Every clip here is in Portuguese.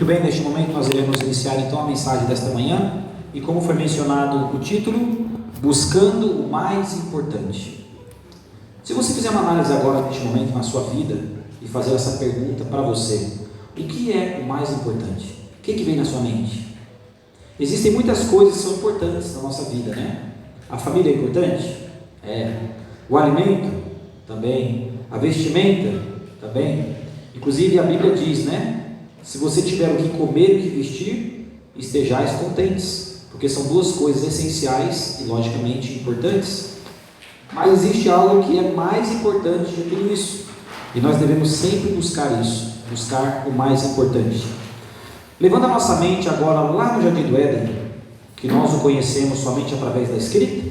Muito bem, neste momento nós iremos iniciar então a mensagem desta manhã, e como foi mencionado o título, buscando o mais importante. Se você fizer uma análise agora neste momento na sua vida e fazer essa pergunta para você, o que é o mais importante? O que vem na sua mente? Existem muitas coisas que são importantes na nossa vida, né? A família é importante? É. O alimento? Também. A vestimenta? Também. Inclusive a Bíblia diz, né? Se você tiver o que comer e o que vestir, estejais contentes, porque são duas coisas essenciais e logicamente importantes. Mas existe algo que é mais importante de tudo isso, e nós devemos sempre buscar isso, buscar o mais importante. Levando a nossa mente agora lá no Jardim do Éden, que nós o conhecemos somente através da escrita,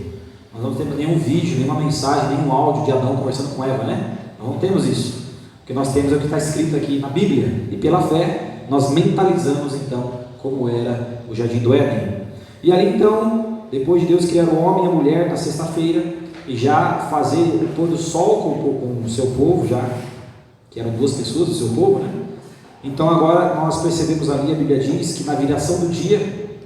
nós não temos nenhum vídeo, nenhuma mensagem, nenhum áudio de Adão conversando com Eva, né? Nós não temos isso. O que nós temos é o que está escrito aqui na Bíblia, e pela fé nós mentalizamos então como era o Jardim do Éden. E ali então, depois de Deus criar o homem e a mulher na sexta-feira, e já fazer o pôr do sol com o seu povo, já que eram duas pessoas do seu povo, né? Então agora nós percebemos ali, a Bíblia diz que na viração do dia,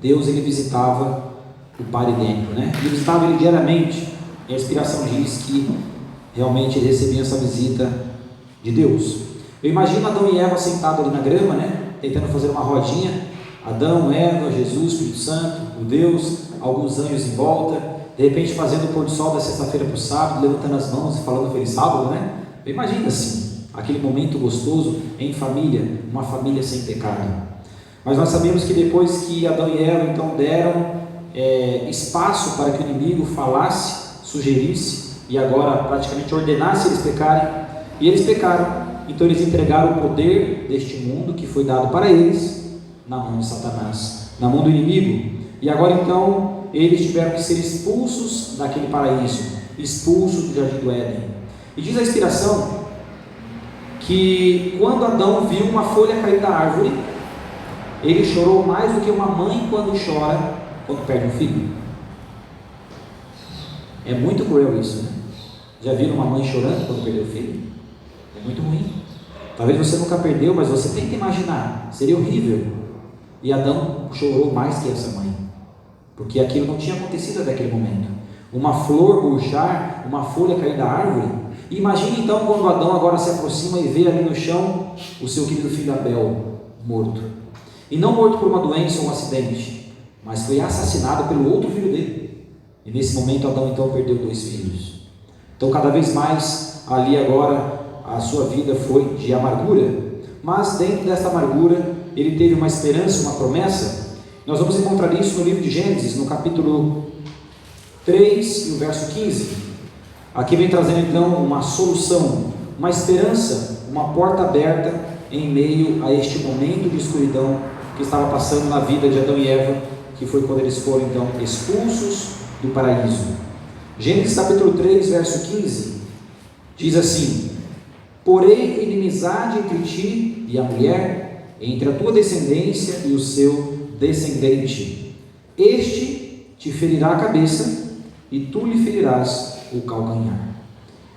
Deus ele visitava o paridêntico, né? Ele visitava ele diariamente, e a inspiração diz que realmente ele recebia essa visita de Deus. Eu imagino Adão e Eva sentados ali na grama, né? Tentando fazer uma rodinha, Adão, Eva, Jesus, Espírito Santo, o Deus, alguns anjos em volta, de repente fazendo o pôr do sol da sexta-feira para o sábado, levantando as mãos e falando feliz sábado, né? Imagina assim, aquele momento gostoso em família, uma família sem pecado. Mas nós sabemos que depois que Adão e Eva então deram espaço para que o inimigo falasse, sugerisse e agora praticamente ordenasse eles pecarem, e eles pecaram, então eles entregaram o poder deste mundo que foi dado para eles na mão de Satanás, na mão do inimigo, e agora então eles tiveram que ser expulsos daquele paraíso, expulsos do Jardim do Éden. E diz a inspiração que quando Adão viu uma folha cair da árvore, ele chorou mais do que uma mãe quando chora quando perde um filho. É muito cruel isso, né? Já viram uma mãe chorando quando perdeu o filho? É muito ruim. Talvez você nunca perdeu, mas você tenta imaginar, seria horrível. E Adão chorou mais que essa mãe, porque aquilo não tinha acontecido até aquele momento. Uma flor murchar, uma folha cair da árvore. E imagine então quando Adão agora se aproxima e vê ali no chão o seu querido filho Abel morto. E não morto por uma doença ou um acidente, mas foi assassinado pelo outro filho dele. E nesse momento Adão então perdeu 2 filhos. Então cada vez mais ali agora a sua vida foi de amargura. Mas dentro desta amargura ele teve uma esperança, uma promessa. Nós vamos encontrar isso no livro de Gênesis, no capítulo 3 e o verso 15. Aqui vem trazendo então uma solução, uma esperança, uma porta aberta em meio a este momento de escuridão que estava passando na vida de Adão e Eva, que foi quando eles foram então expulsos do paraíso. Gênesis capítulo 3, verso 15, diz assim: porém inimizade entre ti e a mulher, entre a tua descendência e o seu descendente, este te ferirá a cabeça e tu lhe ferirás o calcanhar.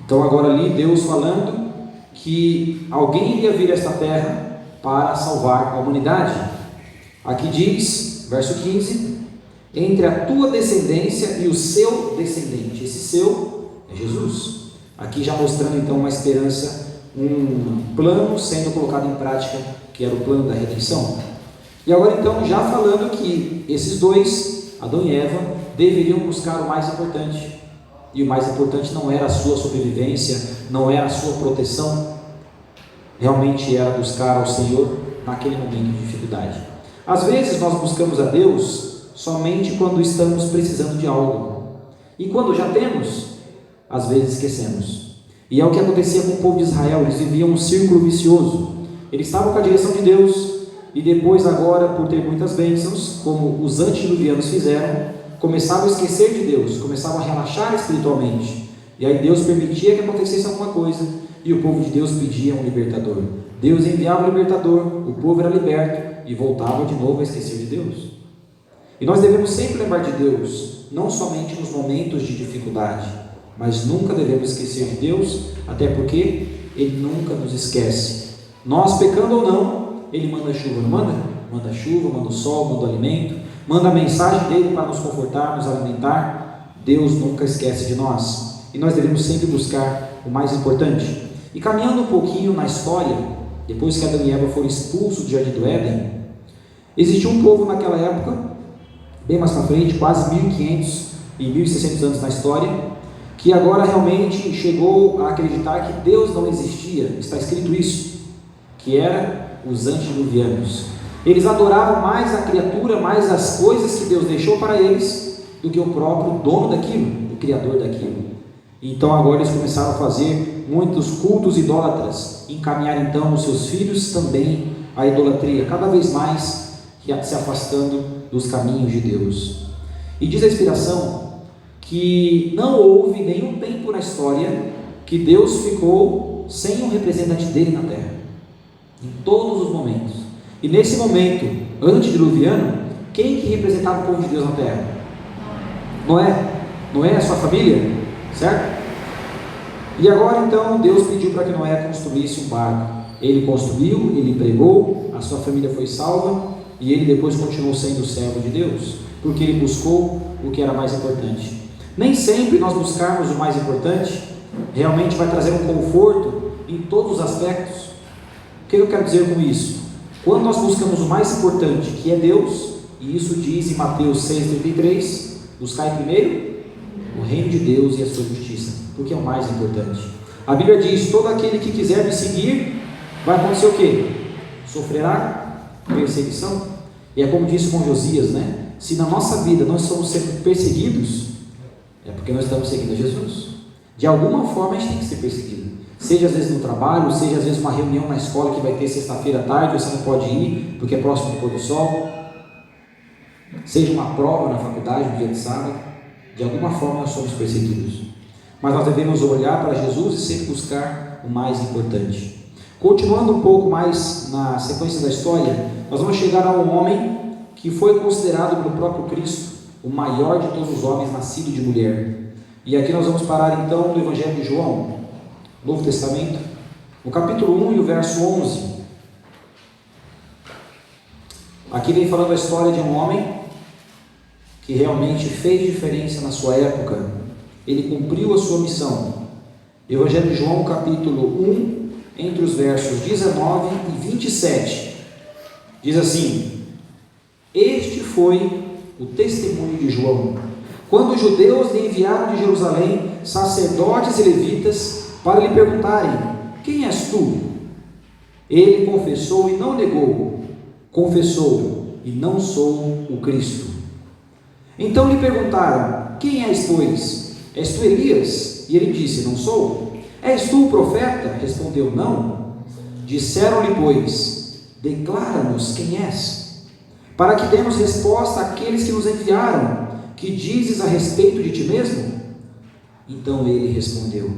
Então agora ali Deus falando que alguém iria vir a esta terra para salvar a humanidade. Aqui diz, verso 15, entre a tua descendência e o seu descendente. Esse seu é Jesus. Aqui já mostrando então uma esperança, um plano sendo colocado em prática, que era o plano da redenção. E agora então já falando que esses dois, Adão e Eva, deveriam buscar o mais importante. E o mais importante não era a sua sobrevivência, não era a sua proteção, realmente era buscar ao Senhor naquele momento de dificuldade. Às vezes nós buscamos a Deus somente quando estamos precisando de algo, e quando já temos, às vezes esquecemos. E é o que acontecia com o povo de Israel. Eles viviam um círculo vicioso. Eles estavam com a direção de Deus, e depois agora, por ter muitas bênçãos, como os antediluvianos fizeram, começavam a esquecer de Deus, começavam a relaxar espiritualmente, e aí Deus permitia que acontecesse alguma coisa, e o povo de Deus pedia um libertador. Deus enviava um libertador, o povo era liberto, e voltava de novo a esquecer de Deus. E nós devemos sempre lembrar de Deus, não somente nos momentos de dificuldade, mas nunca devemos esquecer de Deus, até porque Ele nunca nos esquece. Nós, pecando ou não, Ele manda chuva, não manda? Manda chuva, manda o sol, manda o alimento, manda a mensagem dele para nos confortar, nos alimentar. Deus nunca esquece de nós, e nós devemos sempre buscar o mais importante. E caminhando um pouquinho na história, depois que Adão e Eva foram expulsos do Jardim do Éden, existiu um povo naquela época, bem mais para frente, quase 1500 e 1600 anos na história, que agora realmente chegou a acreditar que Deus não existia. Está escrito isso, que era os antediluvianos. Eles adoravam mais a criatura, mais as coisas que Deus deixou para eles, do que o próprio dono daquilo, o criador daquilo. Então agora eles começaram a fazer muitos cultos idólatras, encaminhar então os seus filhos também à idolatria, cada vez mais se afastando dos caminhos de Deus. E diz a inspiração que não houve nenhum tempo na história que Deus ficou sem um representante dele na terra, em todos os momentos. E nesse momento antediluviano, quem que representava o povo de Deus na terra? Noé. Noé, a sua família, certo? E agora então Deus pediu para que Noé construísse um barco. Ele construiu, ele pregou, a sua família foi salva, e ele depois continuou sendo servo de Deus, porque ele buscou o que era mais importante. Nem sempre nós buscarmos o mais importante realmente vai trazer um conforto em todos os aspectos. O que eu quero dizer com isso? Quando nós buscamos o mais importante, que é Deus, e isso diz em Mateus 6,33, buscai primeiro o reino de Deus e a sua justiça, porque é o mais importante. A Bíblia diz: todo aquele que quiser me seguir, vai acontecer o quê? Sofrerá perseguição. E é como disse com Josias, né? Se na nossa vida nós somos sempre perseguidos, é porque nós estamos seguindo a Jesus. De alguma forma a gente tem que ser perseguido, seja às vezes no trabalho, seja às vezes uma reunião na escola que vai ter sexta-feira à tarde, você não pode ir porque é próximo do pôr do sol, seja uma prova na faculdade no dia de sábado. De alguma forma nós somos perseguidos, mas nós devemos olhar para Jesus e sempre buscar o mais importante. Continuando um pouco mais na sequência da história, nós vamos chegar a um homem que foi considerado pelo próprio Cristo o maior de todos os homens nascido de mulher. E aqui nós vamos parar então no Evangelho de João, Novo Testamento, no capítulo 1 e o verso 11. Aqui vem falando a história de um homem que realmente fez diferença na sua época. Ele cumpriu a sua missão. Evangelho de João, capítulo 1, entre os versos 19 e 27, diz assim: este foi o testemunho de João, quando os judeus lhe enviaram de Jerusalém sacerdotes e levitas para lhe perguntarem: quem és tu? Ele confessou e não negou, confessou e não sou o Cristo. Então lhe perguntaram: quem és, pois? És tu Elias? E ele disse: não sou. És tu o profeta? Respondeu: não. Disseram-lhe, pois: declara-nos quem és, para que demos resposta àqueles que nos enviaram. Que dizes a respeito de ti mesmo? Então ele respondeu: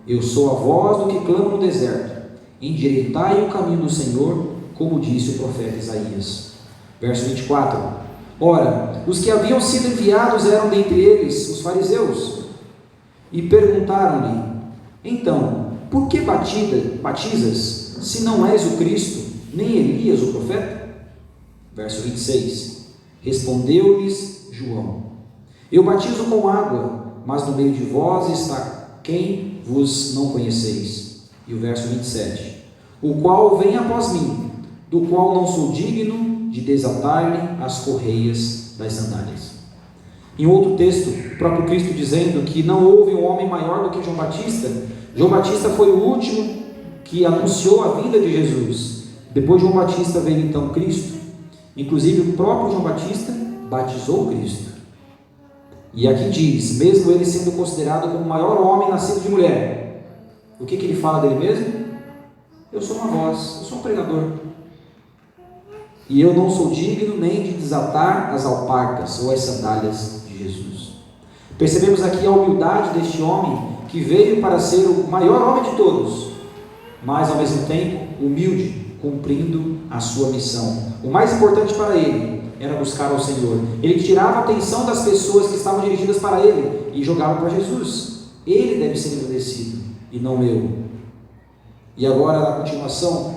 eu sou a voz do que clama no deserto, endireitai o caminho do Senhor, como disse o profeta Isaías. Verso 24: ora, os que haviam sido enviados eram dentre eles os fariseus, e perguntaram-lhe: então, por que batizas, se não és o Cristo, nem Elias o profeta? Verso 26: respondeu-lhes João: eu batizo com água, mas no meio de vós está quem vos não conheceis. E o verso 27: o qual vem após mim, do qual não sou digno de desatar-lhe as correias das sandálias. Em outro texto, o próprio Cristo dizendo que não houve um homem maior do que João Batista. João Batista foi o último que anunciou a vinda de Jesus. Depois de João Batista veio então Cristo. Inclusive o próprio João Batista batizou Cristo. E aqui diz, mesmo ele sendo considerado como o maior homem nascido de mulher, o que ele fala dele mesmo? Eu sou uma voz, eu sou um pregador, e eu não sou digno nem de desatar as alparcas ou as sandálias de Jesus. Percebemos aqui a humildade deste homem, que veio para ser o maior homem de todos, mas ao mesmo tempo humilde, cumprindo a sua missão. O mais importante para ele era buscar ao Senhor. Ele tirava a atenção das pessoas que estavam dirigidas para ele e jogava para Jesus. Ele deve ser agradecido e não eu. E agora, na continuação,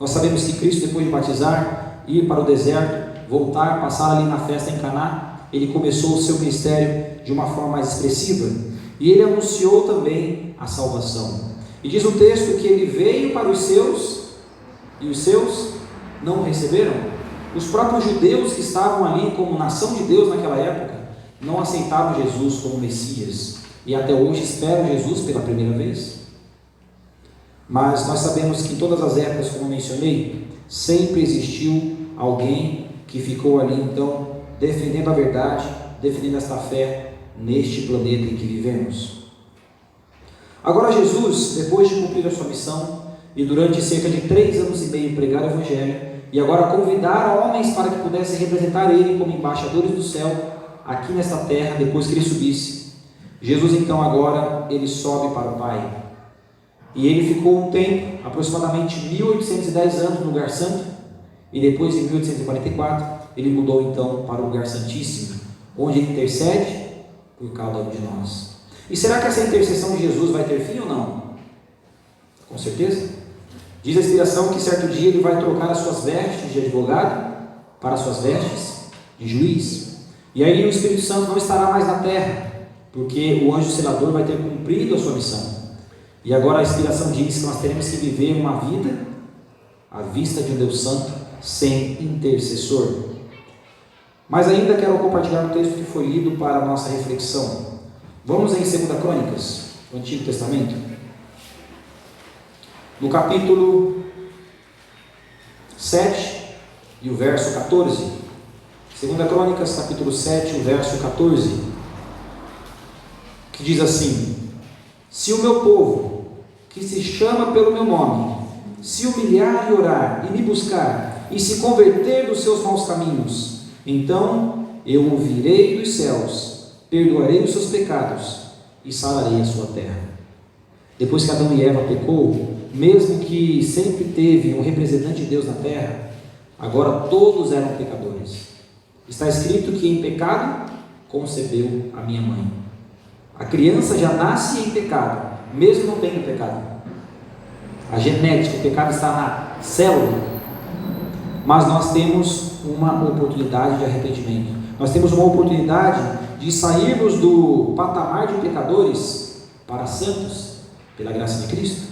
Nós sabemos que Cristo, depois de batizar, ir para o deserto, voltar, passar ali na festa em Caná, ele começou o seu ministério de uma forma mais expressiva, e ele anunciou também a salvação. E diz o texto que ele veio para os seus, e os seus não o receberam. Os próprios judeus que estavam ali como nação de Deus naquela época, não aceitavam Jesus como Messias, e até hoje esperam Jesus pela primeira vez. Mas nós sabemos que em todas as épocas, como eu mencionei, sempre existiu alguém que ficou ali então defendendo a verdade, defendendo esta fé neste planeta em que vivemos. Agora Jesus, depois de cumprir a sua missão, e durante cerca de 3 anos e meio pregar o Evangelho, e agora convidar homens para que pudessem representar Ele como embaixadores do céu, aqui nesta terra, depois que Ele subisse, Jesus então agora, Ele sobe para o Pai, e Ele ficou um tempo, aproximadamente 1810 anos no lugar santo, e depois em 1844, Ele mudou então para o lugar santíssimo, onde Ele intercede por cada um de nós. E será que essa intercessão de Jesus vai ter fim ou não? Com certeza. Diz a inspiração que certo dia Ele vai trocar as suas vestes de advogado para as suas vestes de juiz. E aí o Espírito Santo não estará mais na terra, porque o anjo selador vai ter cumprido a sua missão. E agora a inspiração diz que nós teremos que viver uma vida à vista de um Deus Santo, sem intercessor. Mas ainda quero compartilhar um texto que foi lido para a nossa reflexão. Vamos em 2 Crônicas, no Antigo Testamento, no capítulo 7 e o verso 14. 2 Crônicas, capítulo 7, o verso 14, que diz assim: se o meu povo, que se chama pelo meu nome, se humilhar e orar, e me buscar, e se converter dos seus maus caminhos, então eu ouvirei dos céus, perdoarei os seus pecados, e sararei a sua terra. Depois que Adão e Eva pecou, mesmo que sempre teve um representante de Deus na terra, agora todos eram pecadores. Está escrito que em pecado concebeu a minha mãe. A criança já nasce em pecado, mesmo não tendo pecado. A genética, o pecado está na célula. Mas nós temos uma oportunidade de arrependimento. Nós temos uma oportunidade de sairmos do patamar de pecadores para santos, pela graça de Cristo.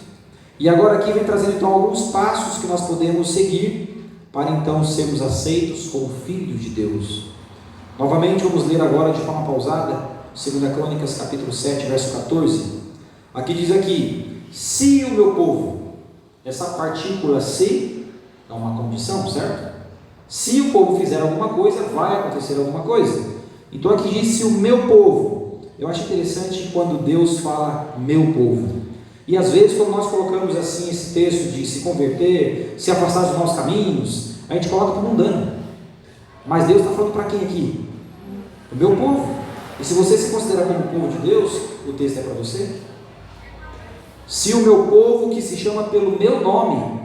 E agora aqui vem trazendo então alguns passos que nós podemos seguir para então sermos aceitos como filhos de Deus. Novamente vamos ler agora de forma pausada 2 Crônicas capítulo 7, verso 14. Aqui diz aqui: se o meu povo, essa partícula se é uma condição, certo? Se o povo fizer alguma coisa, vai acontecer alguma coisa. Então aqui diz se o meu povo. Eu acho interessante quando Deus fala meu povo. E às vezes quando nós colocamos assim esse texto de se converter, se afastar dos maus caminhos, a gente coloca como mundano. Mas Deus está falando para quem aqui? O meu povo. E se você se considera como povo de Deus, o texto é para você. Se o meu povo, que se chama pelo meu nome,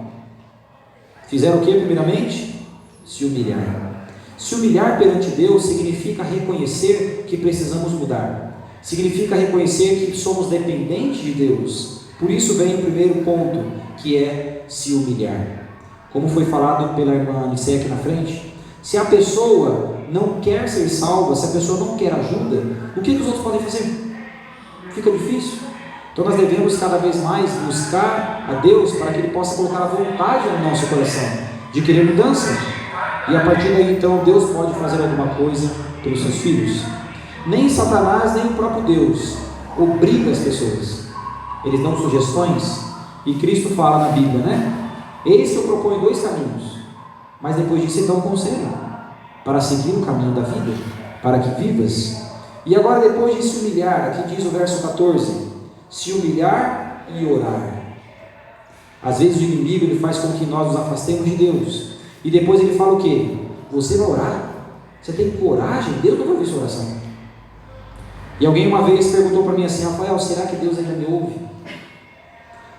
fizer o que primeiramente? Se humilhar. Se humilhar perante Deus significa reconhecer que precisamos mudar. Significa reconhecer que somos dependentes de Deus. Por isso vem o primeiro ponto, que é se humilhar. Como foi falado pela irmã Anice aqui na frente, se a pessoa não quer ser salva, se a pessoa não quer ajuda, o que os outros podem fazer? Fica difícil. Então nós devemos cada vez mais buscar a Deus para que Ele possa colocar a vontade no nosso coração de querer mudança. E a partir daí então Deus pode fazer alguma coisa pelos seus filhos. Nem Satanás, nem o próprio Deus obriga as pessoas. Eles dão sugestões, e Cristo fala na Bíblia, né? Eis que eu proponho 2 caminhos, mas depois disso Ele dá um conselho para seguir o caminho da vida, para que vivas. E agora depois de se humilhar, aqui diz o verso 14, se humilhar e orar. Às vezes o inimigo ele faz com que nós nos afastemos de Deus, e depois ele fala o quê? Você vai orar? Você tem coragem? Deus não vai ouvir sua oração. E alguém uma vez perguntou para mim assim: Rafael, será que Deus ainda me ouve?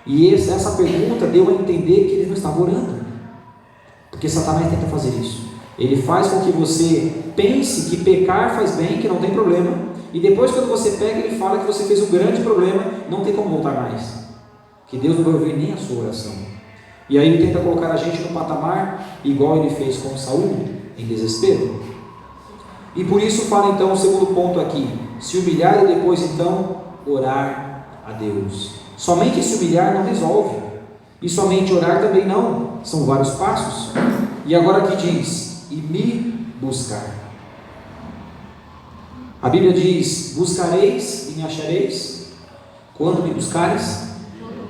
E essa pergunta deu a entender que ele não estava orando, porque Satanás tenta fazer isso. Ele faz com que você pense que pecar faz bem, que não tem problema, e depois quando você peca, ele fala que você fez um grande problema, não tem como voltar mais, que Deus não vai ouvir nem a sua oração. E aí ele tenta colocar a gente no patamar igual ele fez com Saul, em desespero. E por isso fala então o segundo ponto aqui: se humilhar e depois então orar a Deus. Somente se humilhar não resolve, e somente orar também não, são vários passos. E agora aqui diz: e me buscar. A Bíblia diz: buscareis e me achareis, quando me buscares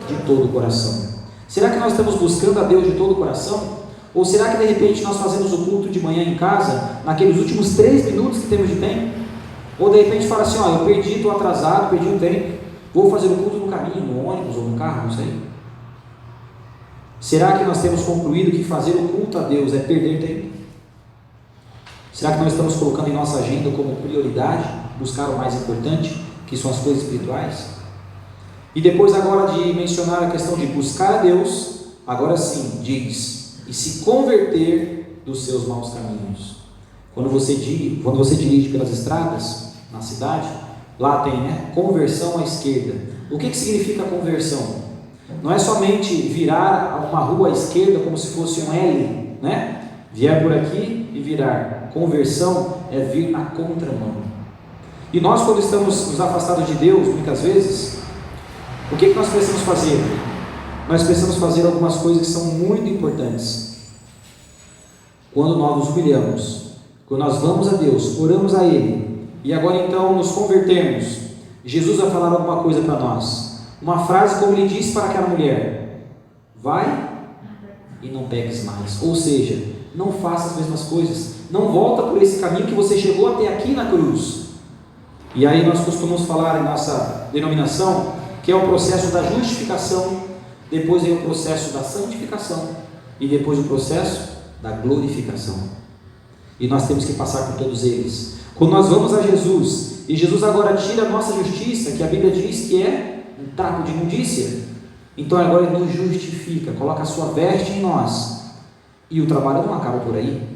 de todo o coração. Será que nós estamos buscando a Deus de todo o coração? Ou será que de repente nós fazemos o culto de manhã em casa, naqueles últimos 3 minutos que temos de tempo? Ou de repente fala assim: ó, eu perdi, estou atrasado, perdi um tempo, vou fazer o culto no caminho, no ônibus ou no carro, não sei. Será que nós temos concluído que fazer o culto a Deus é perder tempo? Será que nós estamos colocando em nossa agenda como prioridade buscar o mais importante, que são as coisas espirituais? E depois agora de mencionar a questão de buscar a Deus, agora sim diz: e se converter dos seus maus caminhos. Quando você dirige pelas estradas, na cidade, lá tem, conversão à esquerda. O que significa conversão? Não é somente virar uma rua à esquerda como se fosse um L, vier por aqui e virar. Conversão é vir na contramão. E nós, quando estamos nos afastados de Deus, muitas vezes, o que nós precisamos fazer? Nós precisamos fazer algumas coisas que são muito importantes. Quando nós nos humilhamos, quando nós vamos a Deus, oramos a Ele, e agora então nos convertemos, Jesus vai falar alguma coisa para nós. Uma frase como Ele disse para aquela mulher: vai e não peques mais. Ou seja, não faça as mesmas coisas, não volta por esse caminho que você chegou até aqui na cruz. E aí nós costumamos falar em nossa denominação que é o processo da justificação, depois vem o processo da santificação e depois o processo da glorificação. E nós temos que passar por todos eles. Quando nós vamos a Jesus, e Jesus agora tira a nossa justiça, que a Bíblia diz que é um trapo de imundícia, então agora Ele nos justifica, coloca a sua veste em nós, e o trabalho não acaba por aí.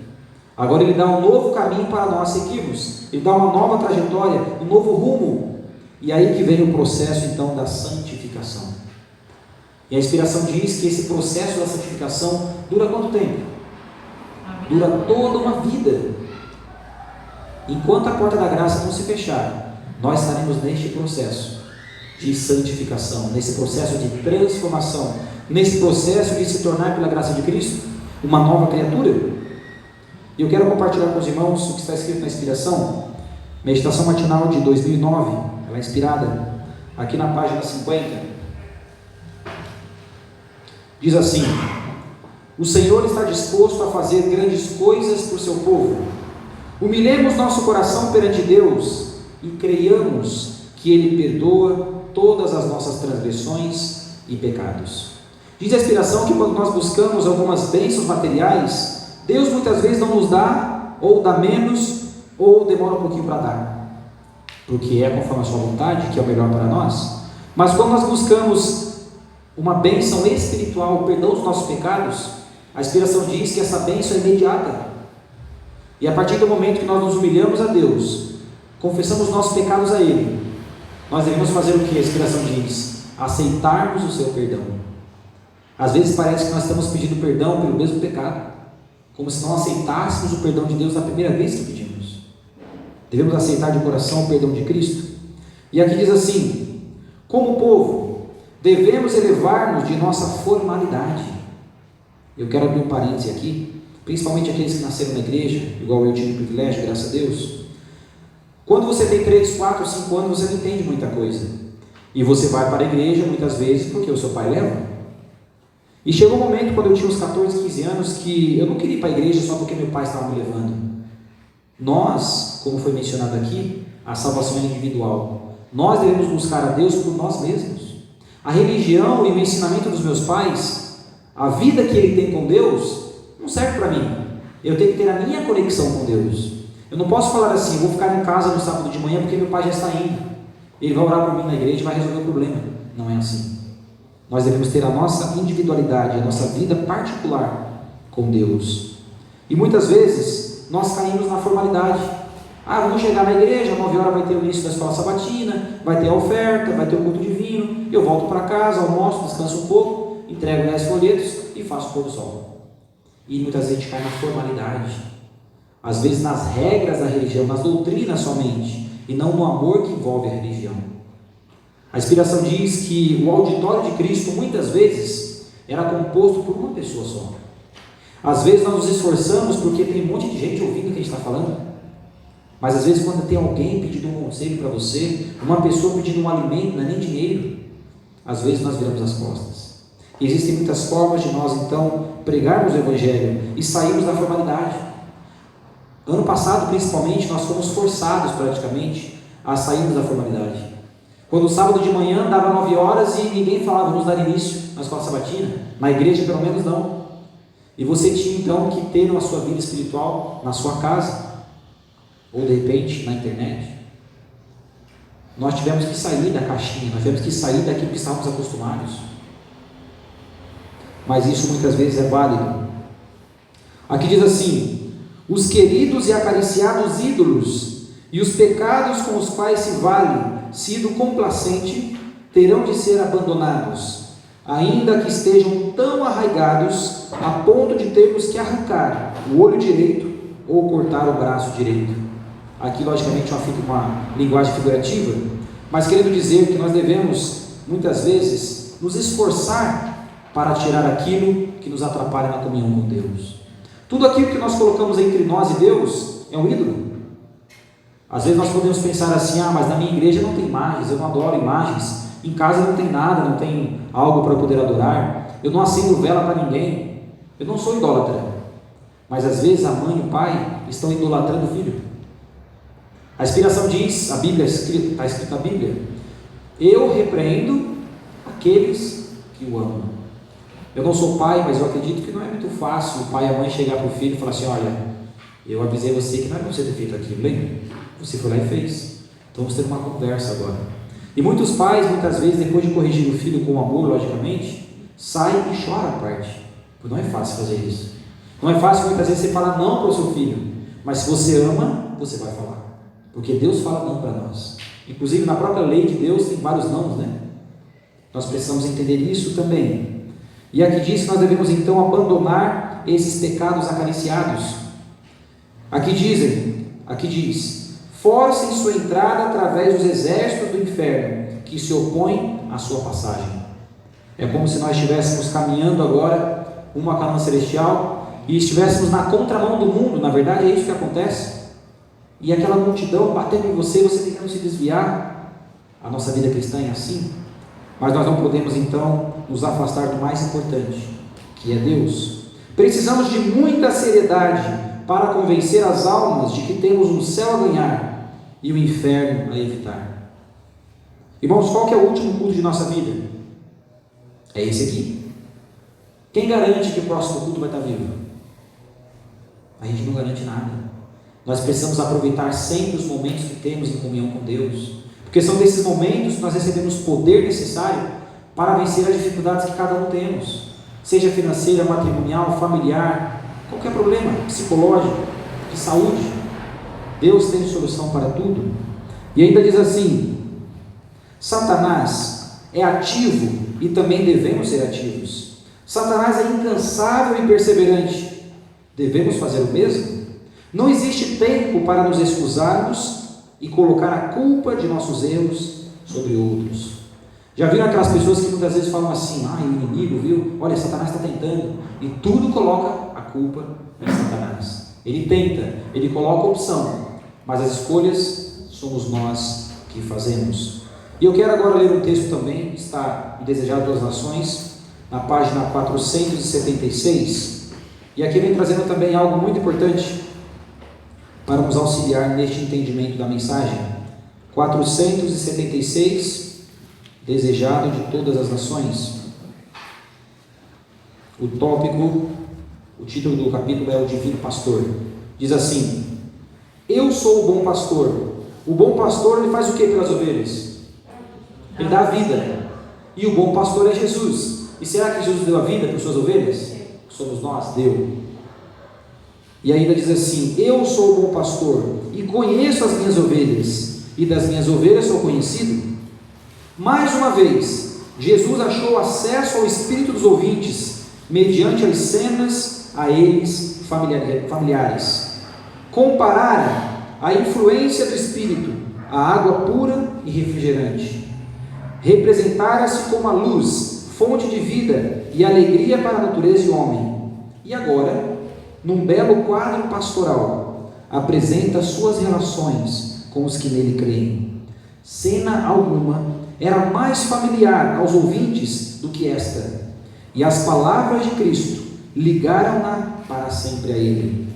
Agora Ele dá um novo caminho para nós seguirmos, Ele dá uma nova trajetória, um novo rumo, e aí que vem o processo então da santificação. E a inspiração diz que esse processo da santificação dura quanto tempo? Dura toda uma vida. Enquanto a porta da graça não se fechar, nós estaremos neste processo de santificação, nesse processo de transformação, nesse processo de se tornar, pela graça de Cristo, uma nova criatura. E eu quero compartilhar com os irmãos o que está escrito na inspiração, meditação matinal de 2009, ela é inspirada aqui na página 50. Diz assim: o Senhor está disposto a fazer grandes coisas por seu povo. Humilhemos nosso coração perante Deus e creiamos que Ele perdoa todas as nossas transgressões e pecados. Diz a inspiração que quando nós buscamos algumas bênçãos materiais, Deus muitas vezes não nos dá, ou dá menos, ou demora um pouquinho para dar, porque é conforme a sua vontade, que é o melhor para nós. Mas quando nós buscamos uma bênção espiritual, o perdão dos nossos pecados, a inspiração diz que essa bênção é imediata. E a partir do momento que nós nos humilhamos a Deus, confessamos nossos pecados a Ele, nós devemos fazer o que a inspiração diz? Aceitarmos o seu perdão. Às vezes parece que nós estamos pedindo perdão pelo mesmo pecado, como se não aceitássemos o perdão de Deus na primeira vez que pedimos. Devemos aceitar de coração o perdão de Cristo. E aqui diz assim: como povo, devemos elevar-nos de nossa formalidade. Eu quero abrir um parêntese aqui, principalmente aqueles que nasceram na igreja, igual eu tive o privilégio, graças a Deus. Quando você tem 3, 4, 5 anos, você não entende muita coisa, e você vai para a igreja muitas vezes porque o seu pai leva. E chegou um momento, quando eu tinha uns 14, 15 anos, que eu não queria ir para a igreja só porque meu pai estava me levando. Nós, como foi mencionado aqui, a salvação é individual. Nós devemos buscar a Deus por nós mesmos. A religião e o ensinamento dos meus pais, a vida que ele tem com Deus, não serve para mim. Eu tenho que ter a minha conexão com Deus. Eu não posso falar assim: eu vou ficar em casa no sábado de manhã porque meu pai já está indo, ele vai orar por mim na igreja e vai resolver o problema. Não é assim. Nós devemos ter a nossa individualidade, a nossa vida particular com Deus. E muitas vezes nós caímos na formalidade. Vamos chegar na igreja, 9 horas vai ter o início da escola sabatina, vai ter a oferta, vai ter o culto divino, eu volto para casa, almoço, descanso um pouco, entrego 10 folhetos e faço o pôr do sol. E muitas vezes a gente cai na formalidade, às vezes nas regras da religião, nas doutrinas somente, e não no amor que envolve a religião. A inspiração diz que o auditório de Cristo muitas vezes era composto por uma pessoa só. Às vezes nós nos esforçamos porque tem um monte de gente ouvindo o que a gente está falando, mas às vezes quando tem alguém pedindo um conselho para você, uma pessoa pedindo um alimento, não é nem dinheiro, às vezes nós viramos as costas. E existem muitas formas de nós então pregarmos o Evangelho e sairmos da formalidade. Ano passado principalmente nós fomos forçados praticamente a sairmos da formalidade. Quando o sábado de manhã dava 9 horas e ninguém falava, vamos dar início na escola sabatina, na igreja pelo menos não. E você tinha então que ter na sua vida espiritual, na sua casa, ou de repente na internet. Nós tivemos que sair da caixinha, nós tivemos que sair daquilo que estávamos acostumados. Mas isso muitas vezes é válido. Aqui diz assim: os queridos e acariciados ídolos e os pecados com os quais se vale sido complacente terão de ser abandonados, ainda que estejam tão arraigados a ponto de termos que arrancar o olho direito ou cortar o braço direito. Aqui logicamente uma linguagem figurativa, mas querendo dizer que nós devemos muitas vezes nos esforçar para tirar aquilo que nos atrapalha na comunhão com Deus. Tudo aquilo que nós colocamos entre nós e Deus é um ídolo. Às vezes nós podemos pensar assim, mas na minha igreja não tem imagens, eu não adoro imagens, em casa não tem nada, não tem algo para poder adorar, eu não acendo vela para ninguém, eu não sou idólatra. Mas às vezes a mãe e o pai estão idolatrando o filho. A inspiração diz, a Bíblia está escrito na Bíblia: eu repreendo aqueles que o amam. Eu não sou pai, mas eu acredito que não é muito fácil o pai e a mãe chegar para o filho e falar assim: olha, eu avisei você que não era para você ter feito aquilo, lembra? Você foi lá e fez. Então vamos ter uma conversa agora. E muitos pais, muitas vezes, depois de corrigir o filho com amor, logicamente, saem e choram a parte. Porque não é fácil fazer isso. Não é fácil muitas vezes você falar não para o seu filho, mas se você ama, você vai falar. Porque Deus fala não para nós. Inclusive na própria lei de Deus tem vários nãos, né? Nós precisamos entender isso também. E aqui diz que nós devemos então abandonar esses pecados acariciados. Aqui diz: forcem sua entrada através dos exércitos do inferno, que se opõem à sua passagem. É como se nós estivéssemos caminhando agora uma Canaã celestial e estivéssemos na contramão do mundo. Na verdade é isso que acontece. E aquela multidão batendo em você, você tentando se desviar. A nossa vida cristã é assim. Mas nós não podemos então nos afastar do mais importante, que é Deus. Precisamos de muita seriedade para convencer as almas de que temos um céu a ganhar e o inferno a evitar. Irmãos, qual que é o último culto de nossa vida? É esse aqui. Quem garante que o próximo culto vai estar vivo? A gente não garante nada. Nós precisamos aproveitar sempre os momentos que temos em comunhão com Deus, porque são desses momentos que nós recebemos o poder necessário para vencer as dificuldades que cada um temos, seja financeira, matrimonial, familiar, qualquer problema, psicológico, de saúde. Deus tem solução para tudo. E ainda diz assim: Satanás é ativo e também devemos ser ativos. Satanás é incansável e perseverante. Devemos fazer o mesmo? Não existe tempo para nos excusarmos e colocar a culpa de nossos erros sobre outros. Já viram aquelas pessoas que muitas vezes falam assim: o inimigo, viu? Olha, Satanás está tentando. E tudo coloca a culpa em Satanás. Ele tenta, ele coloca a opção, mas as escolhas somos nós que fazemos. E eu quero agora ler um texto também, que está em Desejado das Nações, na página 476. E aqui vem trazendo também algo muito importante para nos auxiliar neste entendimento da mensagem. 476, Desejado de todas as nações. O título do capítulo é o Divino Pastor. Diz assim: eu sou o bom pastor. O bom pastor, ele faz o que pelas ovelhas? Ele dá a vida. E o bom pastor é Jesus. E será que Jesus deu a vida para suas ovelhas? Somos nós, deu. E ainda diz assim: eu sou o bom pastor e conheço as minhas ovelhas, e das minhas ovelhas sou conhecido. Mais uma vez, Jesus achou acesso ao espírito dos ouvintes mediante as cenas a eles familiares. Compararam a influência do Espírito à água pura e refrigerante. Representara-se como a luz, fonte de vida e alegria para a natureza e o homem. E agora, num belo quadro pastoral, apresenta suas relações com os que nele creem. Cena alguma era mais familiar aos ouvintes do que esta, e as palavras de Cristo ligaram-na para sempre a ele.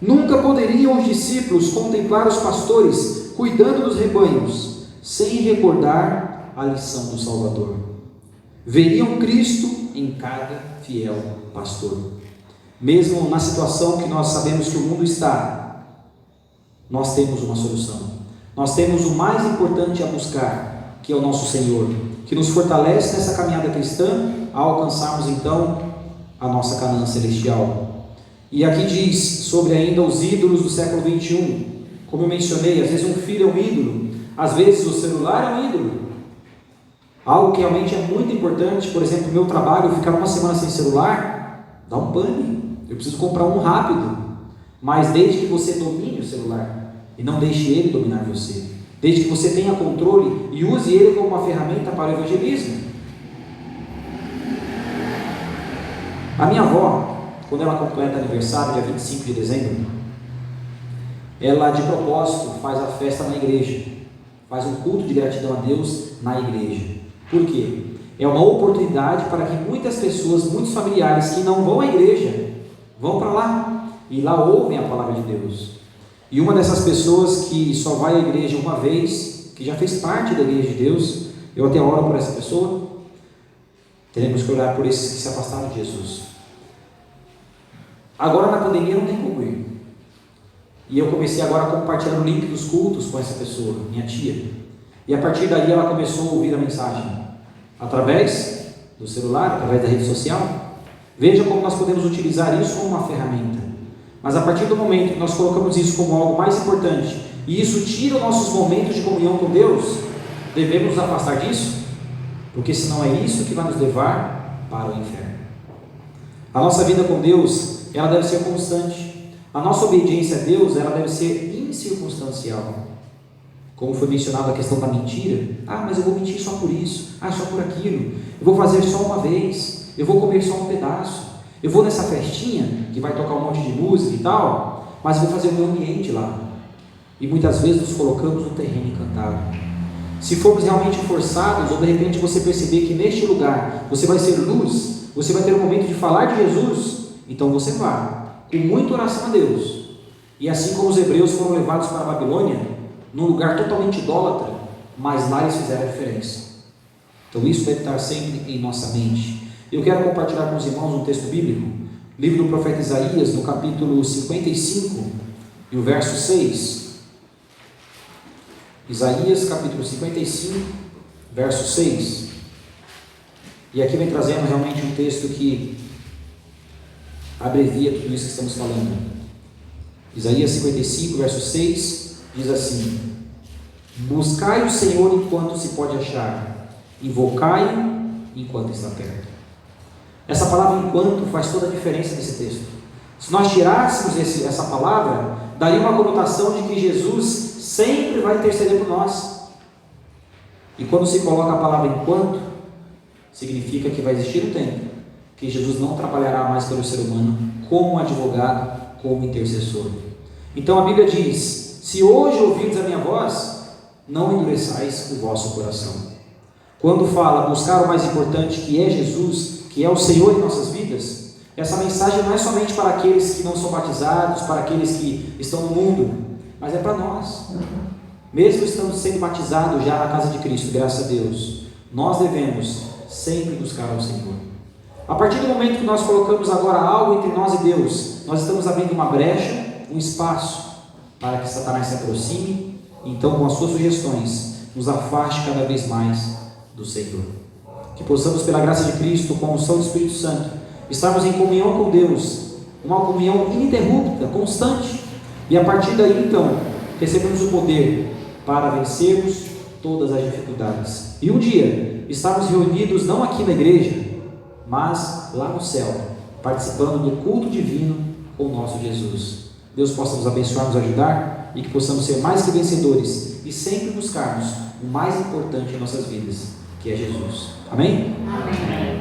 Nunca poderiam os discípulos contemplar os pastores cuidando dos rebanhos, sem recordar a lição do Salvador. Veriam Cristo em cada fiel pastor. Mesmo na situação que nós sabemos que o mundo está, nós temos uma solução. Nós temos o mais importante a buscar, que é o nosso Senhor, que nos fortalece nessa caminhada cristã, a alcançarmos então a nossa Canaã celestial. E aqui diz sobre ainda os ídolos do século 21, como eu mencionei, às vezes um filho é um ídolo, às vezes o celular é um ídolo. Algo que realmente é muito importante, por exemplo, no meu trabalho, ficar uma semana sem celular, dá um pane. Eu preciso comprar um rápido, mas desde que você domine o celular e não deixe ele dominar você, desde que você tenha controle e use ele como uma ferramenta para o evangelismo. A minha avó, quando ela completa aniversário, dia 25 de dezembro, ela de propósito faz a festa na igreja, faz um culto de gratidão a Deus na igreja. Por quê? É uma oportunidade para que muitas pessoas, muitos familiares que não vão à igreja, vão para lá e lá ouvem a palavra de Deus. E uma dessas pessoas que só vai à igreja uma vez, que já fez parte da igreja de Deus, eu até oro por essa pessoa, teremos que orar por esses que se afastaram de Jesus. Agora na pandemia não tem como ir. E eu comecei agora a compartilhar o link dos cultos com essa pessoa, minha tia. E a partir daí ela começou a ouvir a mensagem através do celular, através da rede social. Veja como nós podemos utilizar isso como uma ferramenta. Mas a partir do momento que nós colocamos isso como algo mais importante, e isso tira os nossos momentos de comunhão com Deus, devemos nos afastar disso, porque senão é isso que vai nos levar para o inferno. A nossa vida com Deus, ela deve ser constante. A nossa obediência a Deus, ela deve ser incircunstancial. Como foi mencionado a questão da mentira. Mas eu vou mentir só por isso, só por aquilo. Eu vou fazer só uma vez, eu vou comer só um pedaço. Eu vou nessa festinha, que vai tocar um monte de música e tal, mas eu vou fazer o meu ambiente lá. E muitas vezes nos colocamos no terreno encantado. Se formos realmente forçados, ou de repente você perceber que neste lugar você vai ser luz, você vai ter um momento de falar de Jesus, então você vá, com muita oração a Deus. E assim como os hebreus foram levados para a Babilônia, num lugar totalmente idólatra, mas lá eles fizeram a diferença. Então isso deve estar sempre em nossa mente. Eu quero compartilhar com os irmãos um texto bíblico, livro do profeta Isaías, no capítulo 55, e o verso 6. Isaías, capítulo 55, verso 6. E aqui vem trazendo realmente um texto que abrevia tudo isso que estamos falando. Isaías 55, verso 6, diz assim: buscai o Senhor enquanto se pode achar, invocai-o enquanto está perto. Essa palavra enquanto faz toda a diferença nesse texto. Se nós tirássemos essa palavra, daria uma conotação de que Jesus sempre vai interceder por nós. E quando se coloca a palavra enquanto, significa que vai existir um tempo que Jesus não trabalhará mais pelo ser humano como advogado, como intercessor. Então a Bíblia diz: se hoje ouvirdes a minha voz, não endureçais o vosso coração. Quando fala buscar o mais importante, que é Jesus, que é o Senhor em nossas vidas, essa mensagem não é somente para aqueles que não são batizados, para aqueles que estão no mundo, mas é para nós. Mesmo estando sendo batizados já na casa de Cristo, graças a Deus, nós devemos sempre buscar ao Senhor. A partir do momento que nós colocamos agora algo entre nós e Deus, nós estamos abrindo uma brecha, um espaço para que Satanás se aproxime, então com as suas sugestões nos afaste cada vez mais do Senhor. Que possamos, pela graça de Cristo, com a unção do Espírito Santo, estarmos em comunhão com Deus, uma comunhão ininterrupta, constante, e a partir daí então recebemos o poder para vencermos todas as dificuldades, e um dia estarmos reunidos não aqui na igreja, mas lá no céu, participando do culto divino com o nosso Jesus. Deus possa nos abençoar, nos ajudar e que possamos ser mais que vencedores e sempre buscarmos o mais importante em nossas vidas, que é Jesus. Amém? Amém.